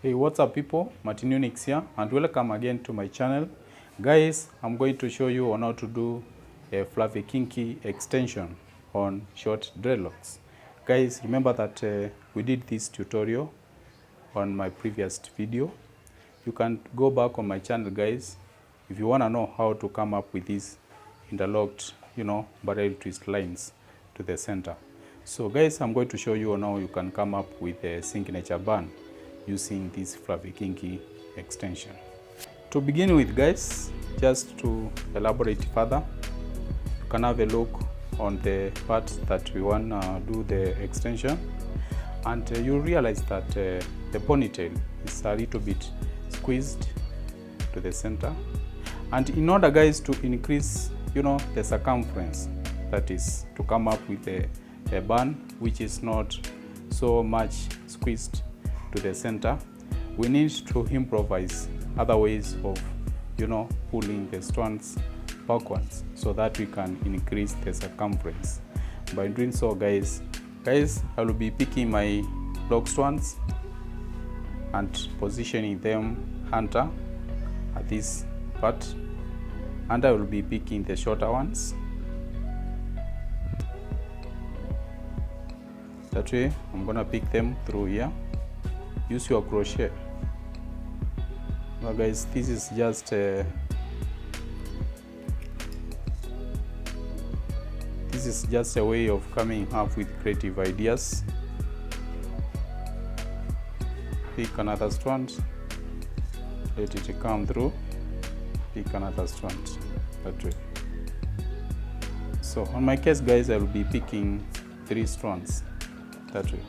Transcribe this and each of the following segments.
Hey, what's up people, Martin Unix here and welcome again to my channel. Guys, I'm going to show you on how to do a fluffy kinky extension on short dreadlocks. Guys, remember that we did this tutorial on my previous video. You can go back on my channel, guys, if you want to know how to come up with these interlocked, barrel twist lines to the center. So guys, I'm going to show you on how you can come up with a signature band using this fluffy kinky extension. To begin with, guys, just to elaborate further, you can have a look on the part that we want to do the extension, and you'll realize that the ponytail is a little bit squeezed to the center. And in order, guys, to increase the circumference, that is to come up with a band which is not so much squeezed to the center, we need to improvise other ways of pulling the strands backwards so that we can increase the circumference. By doing so, guys, I will be picking my lock strands and positioning them under at this part, and I will be picking the shorter ones. That way I'm gonna pick them through here. Use your crochet. Now, guys, this is just a way of coming up with creative ideas. Pick another strand, let it come through, pick another strand, that way. So on my case, guys, I will be picking 3 strands, that way.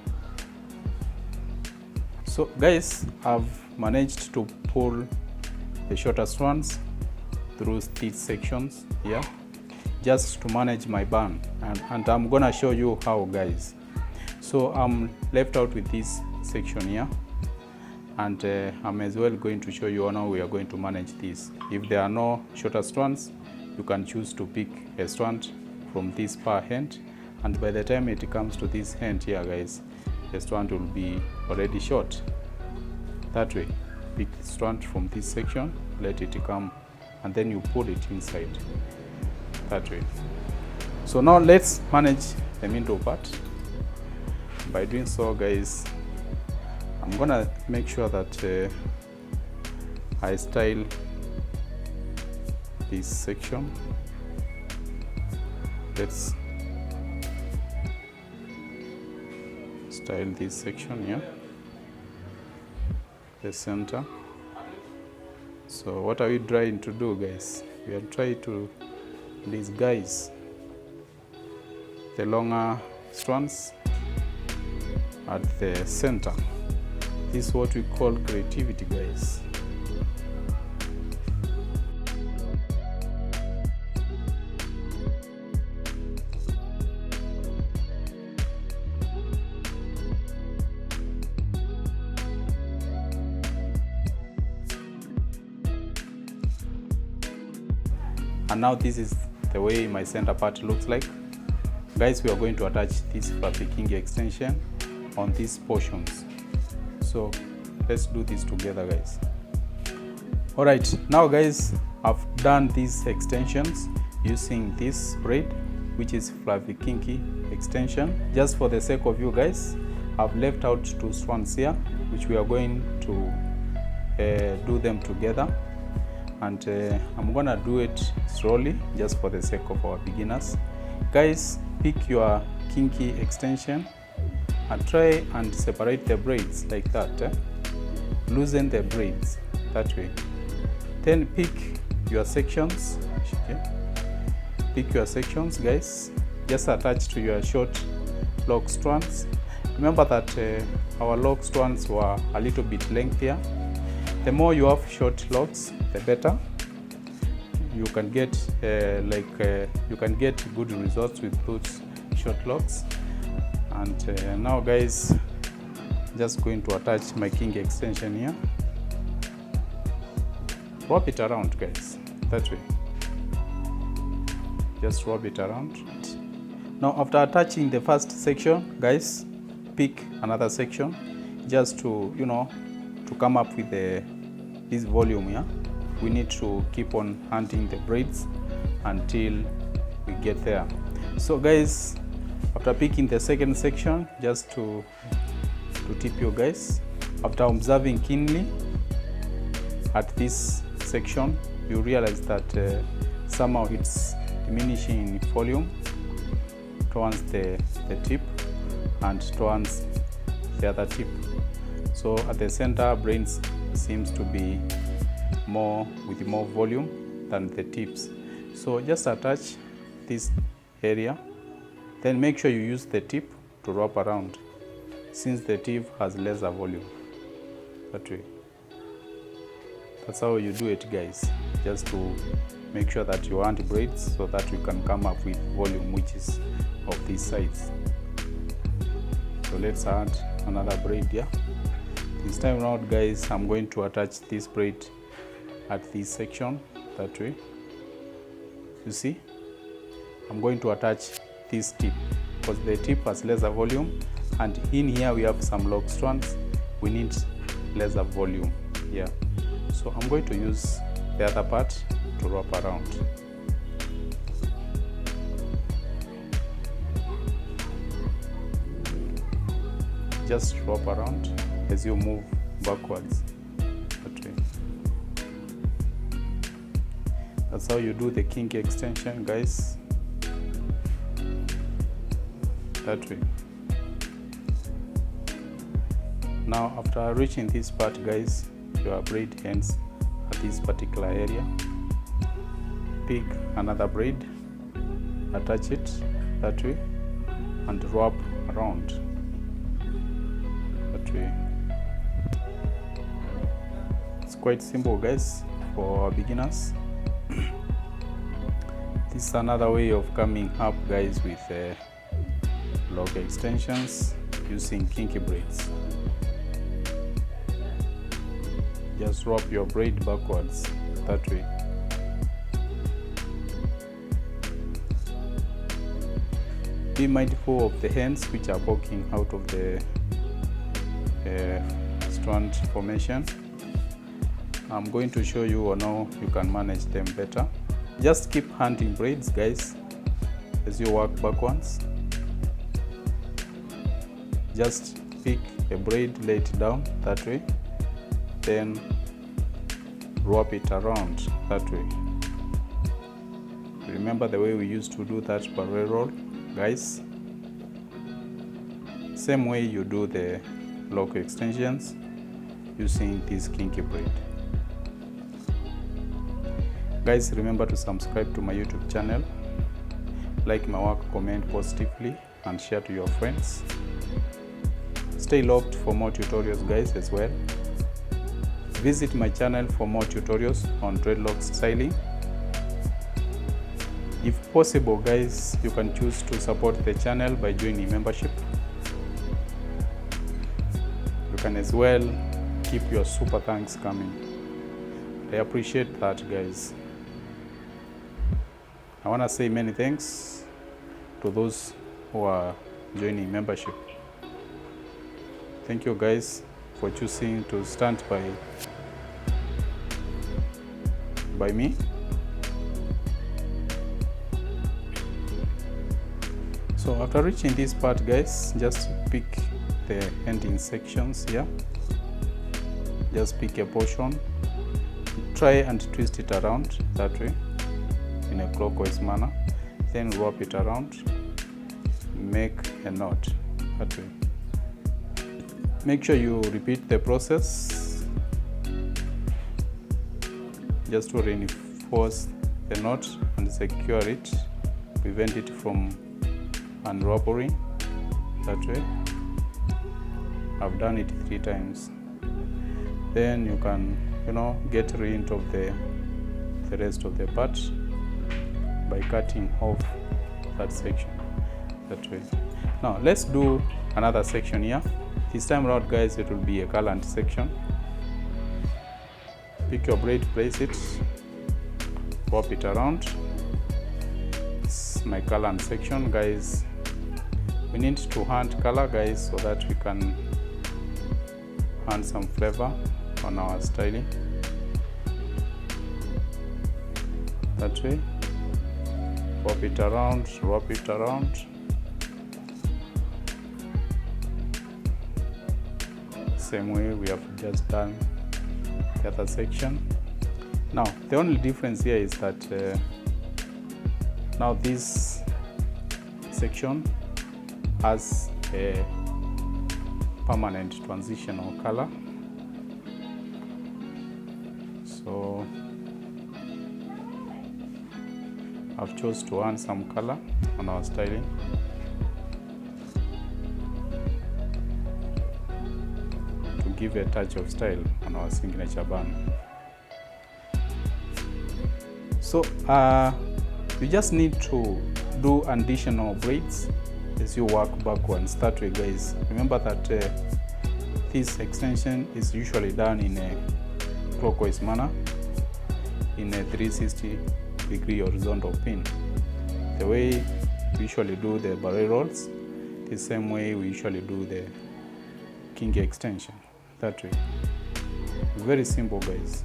So guys, I've managed to pull the shorter strands through these sections here just to manage my band, and I'm gonna show you how, guys. So I'm left out with this section here, and I'm as well going to show you how we are going to manage this. If there are no shorter strands, you can choose to pick a strand from this far end, and by the time it comes to this end here, guys, the strand will be already short. That way, pick the strand from this section, let it come, and then you pull it inside, that way. So now let's manage the middle part. By doing so, guys, I'm gonna make sure that I style this section. Let's style this section here, the center. So what are we trying to do, guys? We are trying to disguise the longer strands at the center. This is what we call creativity, guys. And now this is the way my center part looks like. Guys, we are going to attach this fluffy kinky extension on these portions. So let's do this together, guys. All right, now, guys, I've done these extensions using this braid, which is fluffy kinky extension. Just for the sake of you guys, I've left out 2 strands here, which we are going to do them together. And I'm gonna do it slowly just for the sake of our beginners. Guys, pick your kinky extension and try and separate the braids like that. Loosen the braids that way. Then pick your sections. Okay. Pick your sections, guys. Just attach to your short lock strands. Remember that our lock strands were a little bit lengthier. The more you have short locks, the better. You can get you can get good results with those short locks. And now, guys, just going to attach my kinky extension here. Wrap it around, guys, that way. Just wrap it around. Now, after attaching the first section, guys, pick another section just to to come up with this volume here, we need to keep on hunting the braids until we get there. So guys, after picking the second section, just to tip you guys, after observing keenly at this section, you realize that somehow it's diminishing in volume towards the tip and towards the other tip. So at the center, braid seems to be with more volume than the tips. So just attach this area, then make sure you use the tip to wrap around, since the tip has lesser volume. That way. That's how you do it, guys, just to make sure that you want braids so that you can come up with volume which is of these sides. So let's add another braid here. This time around, guys, I'm going to attach this braid at this section, that way. You see, I'm going to attach this tip because the tip has lesser volume, and in here we have some lock strands. We need lesser volume here. So I'm going to use the other part to wrap around. Just wrap around as you move backwards. That way. That's how you do the kinky extension, guys. That way. Now after reaching this part, guys, your braid ends at this particular area. Pick another braid, attach it that way, and wrap around that way. It's quite simple, guys, for beginners. This is another way of coming up, guys, with lock extensions using kinky braids. Just wrap your braid backwards that way. Be mindful of the ends which are poking out of the strand formation. I'm going to show you on how you can manage them better. Just keep hunting braids, guys, as you work backwards. Just pick a braid, lay it down that way, then wrap it around that way. Remember the way we used to do that parallel roll, guys? Same way you do the lock extensions using this kinky braid. Guys, remember to subscribe to my YouTube channel, like my work, comment positively, and share to your friends. Stay locked for more tutorials, guys, as well. Visit my channel for more tutorials on dreadlocks styling. If possible, guys, you can choose to support the channel by joining membership. You can as well keep your super thanks coming. I appreciate that, guys. I want to say many thanks to those who are joining membership. Thank you, guys, for choosing to stand by me. So after reaching this part, guys, just pick the ending sections here. Just pick a portion, try and twist it around that way in a clockwise manner, then wrap it around, make a knot that way. Make sure you repeat the process just to reinforce the knot and secure it, prevent it from unraveling that way. I've done it 3 times. Then you can, get rid of the rest of the part by cutting off that section that way. Now let's do another section here. This time around, guys, it will be a garland section. Pick your braid, place it, wrap it around. It's my garland section, guys. We need to hunt color, guys, so that we can add some flavor on our styling. That way, wrap it around, wrap it around. Same way we have just done the other section. Now the only difference here is that now this section has a permanent transitional color. So I've chosen to add some color on our styling. To give a touch of style on our signature band. So you just need to do additional braids as you work backwards. That way, guys, remember that this extension is usually done in a clockwise manner, in a 360-degree horizontal pin. The way we usually do the barrel rolls, the same way we usually do the Kinky extension. That way. Very simple, guys.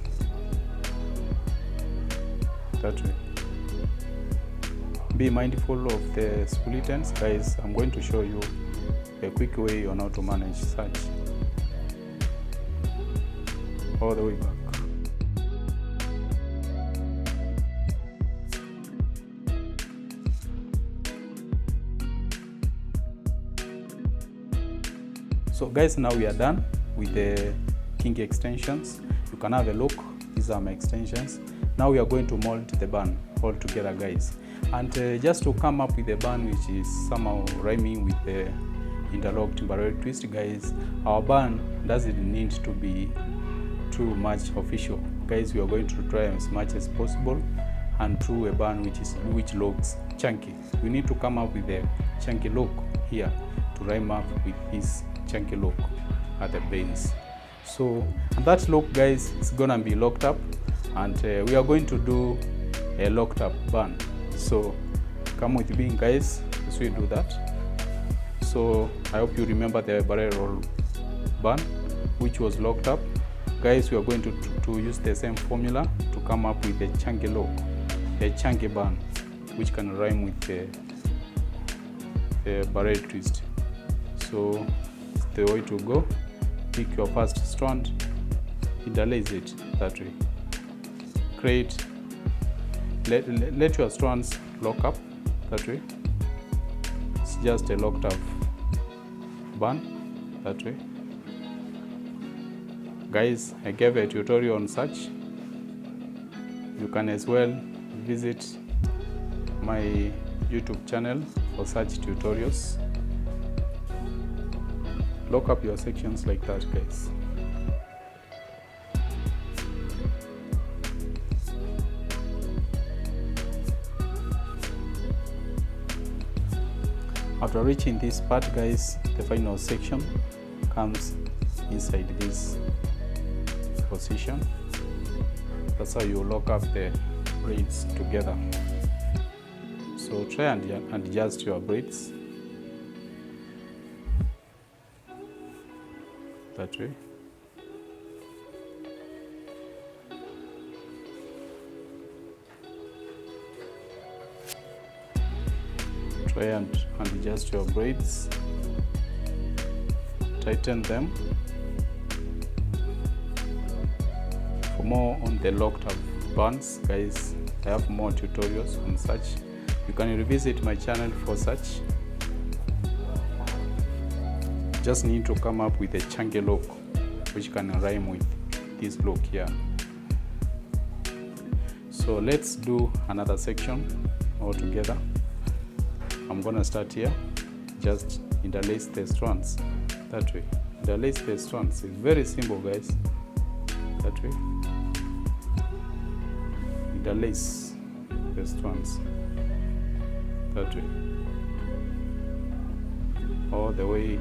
That way. Be mindful of the split ends, guys. I'm going to show you a quick way on how to manage such. All the way back. So guys, now we are done with the Kinky extensions. You can have a look. These are my extensions. Now we are going to mold the band all together, guys. And just to come up with a band which is somehow rhyming with the interlocked barrel twist, guys, our band doesn't need to be too much official. Guys, we are going to try as much as possible and do a band which looks chunky. We need to come up with a chunky look here to rhyme up with this chunky look at the base. So that look, guys, is gonna be locked up, and we are going to do a locked up band. So come with me, guys, as we do that. So I hope you remember the barrel roll band which was locked up. Guys, we are going to use the same formula to come up with a chunky look, a chunky band which can rhyme with the barrel twist. So it's the way to go. Pick your first strand, interlace it that way. Create, let your strands lock up that way. It's just a locked up band that way. Guys, I gave a tutorial on such. You can as well visit my YouTube channel for such tutorials. Lock up your sections like that, guys. After reaching this part, guys, the final section comes inside this position. That's how you lock up the braids together. So try and adjust your braids that way. Try and adjust your braids, tighten them. For more on the locked up bands, guys, I have more tutorials on such. You can revisit my channel for such. Just need to come up with a chunky look which can rhyme with this look here. So let's do another section all together. I'm gonna start here. Just interlace the strands that way. Interlace the strands. It's very simple, guys. That way. Interlace the strands that way. All the way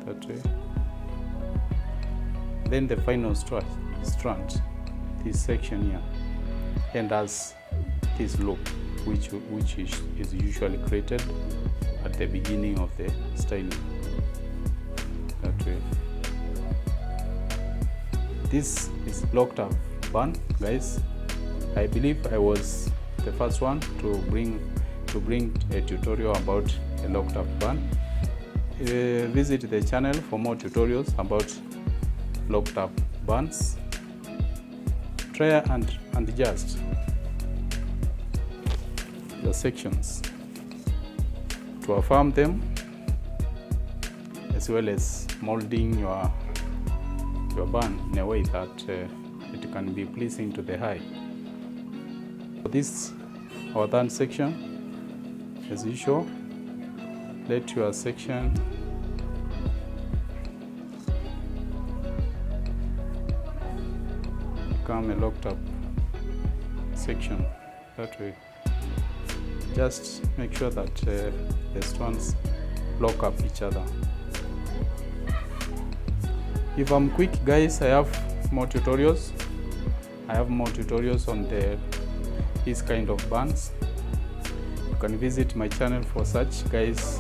that way. Then the final strand, this section here, and as this loop which is usually created at the beginning of the styling. This is locked up bun, guys. I believe I was the first one to bring a tutorial about a locked up bun. Visit the channel for more tutorials about locked up buns. Try and adjust the sections to affirm them, as well as molding your bun in a way that it can be pleasing to the eye. For this, our third section, as usual, let your section become a locked up section. That way, just make sure that the strands lock up each other. If I'm quick, guys, I have more tutorials. On these kind of buns. You can visit my channel for such, guys.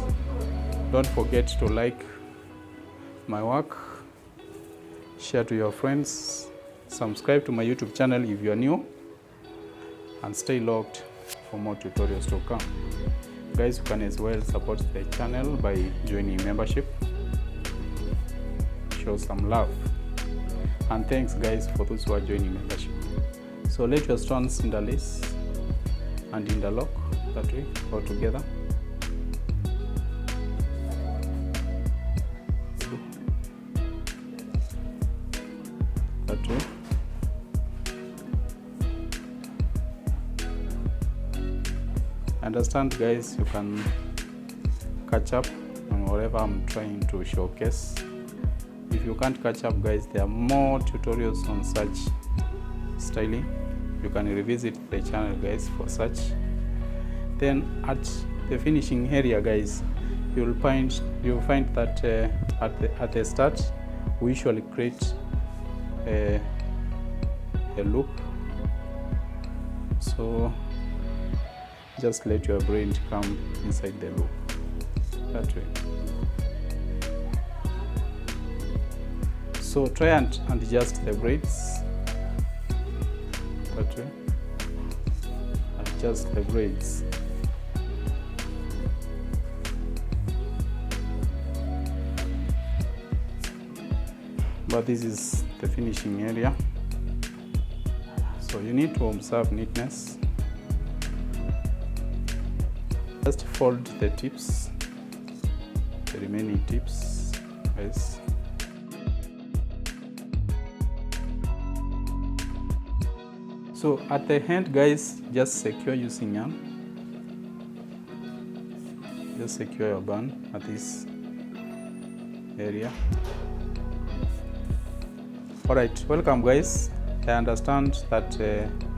Don't forget to like my work, share to your friends, subscribe to my YouTube channel if you are new, and stay locked for more tutorials to come. Guys, you can as well support the channel by joining membership. Show some love, and thanks, guys, for those who are joining membership. So let your strands interlace and interlock that way all together. That way. Understand, guys, you can catch up on whatever I'm trying to showcase. If you can't catch up, guys, there are more tutorials on such styling. You can revisit the channel, guys, for such. Then at the finishing area, guys, you'll find that at the start we usually create a loop. So just let your braid come inside the loop that way. So try and adjust the braids that way. Adjust the braids. But this is the finishing area, so you need to observe neatness. Just fold the tips, the remaining tips, guys. So at the end, guys, just secure using yarn. Just secure your bun at this area. Alright, welcome, guys. I understand that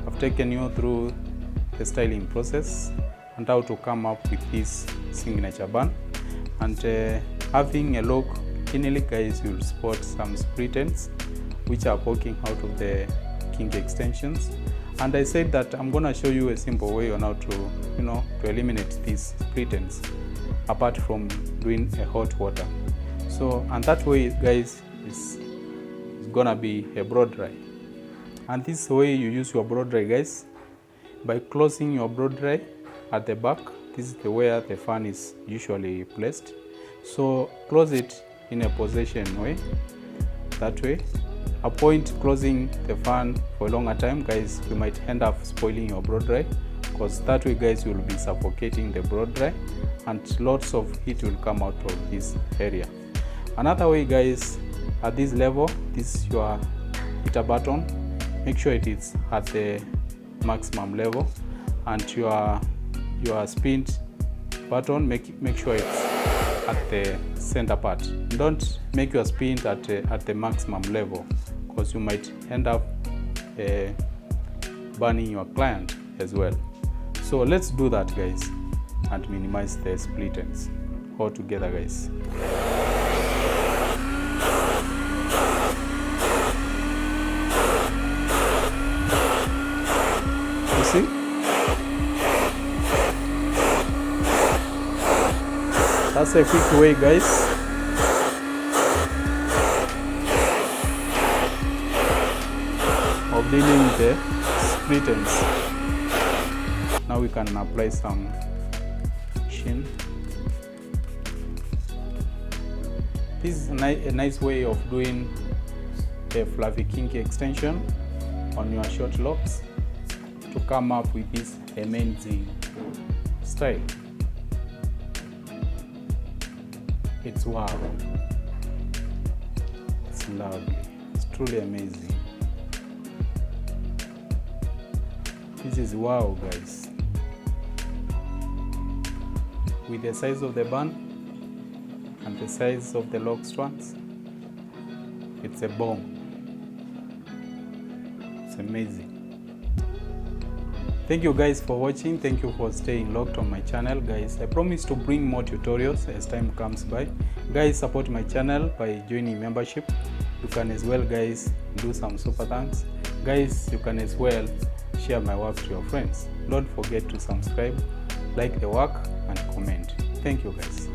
I've taken you through the styling process and how to come up with this signature bun. And having a look keenly, guys, you'll spot some split ends which are poking out of the kinky extensions. And I said that I'm gonna show you a simple way on how to, to eliminate these split ends apart from doing a hot water. So, and that way, guys, is gonna be a blow dry. And this way you use your blow dry, guys, by closing your blow dry at the back. This is the where the fan is usually placed. So close it in a position way, that way. Avoid closing the fan for a longer time, guys. You might end up spoiling your blow dry, because that way, guys, you will be suffocating the blow dry and lots of heat will come out of this area. Another way, guys, at this level, this is your heater button. Make sure it is at the maximum level, and your spin button, make sure it's at the center part. Don't make your spin at the maximum level, because you might end up burning your client as well. So let's do that, guys, and minimize the split ends all together, guys. You see? That's a quick way, guys. cleaning the split ends. Now we can apply some sheen. This is a nice way of doing a fluffy kinky extension on your short locks to come up with this amazing style. It's wow. It's lovely. It's truly amazing. This is wow, guys. With the size of the bun and the size of the lock strands, it's a bomb. It's amazing. Thank you guys for watching. Thank you for staying locked on my channel, guys. I promise to bring more tutorials as time comes by. Guys, support my channel by joining membership. You can as well, guys, do some super thanks. Guys, you can as well share my work to your friends. Don't forget to subscribe, like the work, and comment. Thank you, guys.